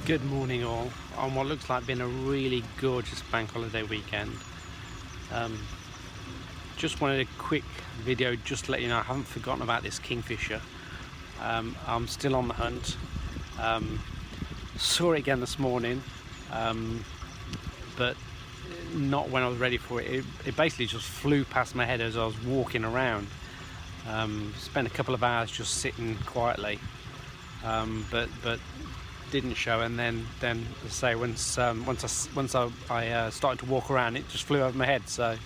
Good morning all, on what looks like been a really gorgeous bank holiday weekend. Just wanted a quick video just to let you know I haven't forgotten about this kingfisher. I'm still on the hunt. Saw it again this morning, but not when I was ready for it. It basically just flew past my head as I was walking around. Spent a couple of hours just sitting quietly, but didn't show, and then as I say, once I started to walk around, it just flew over my head. So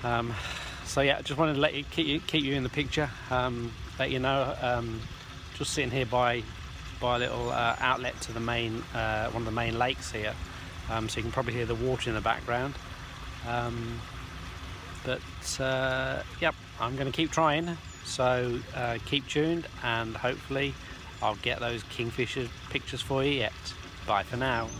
yeah, just wanted to let you keep you in the picture, let you know. Just sitting here by a little outlet to the main one of the main lakes here, so you can probably hear the water in the background. Yep, I'm going to keep trying, so keep tuned, and hopefully I'll get those kingfisher pictures for you yet. Bye for now.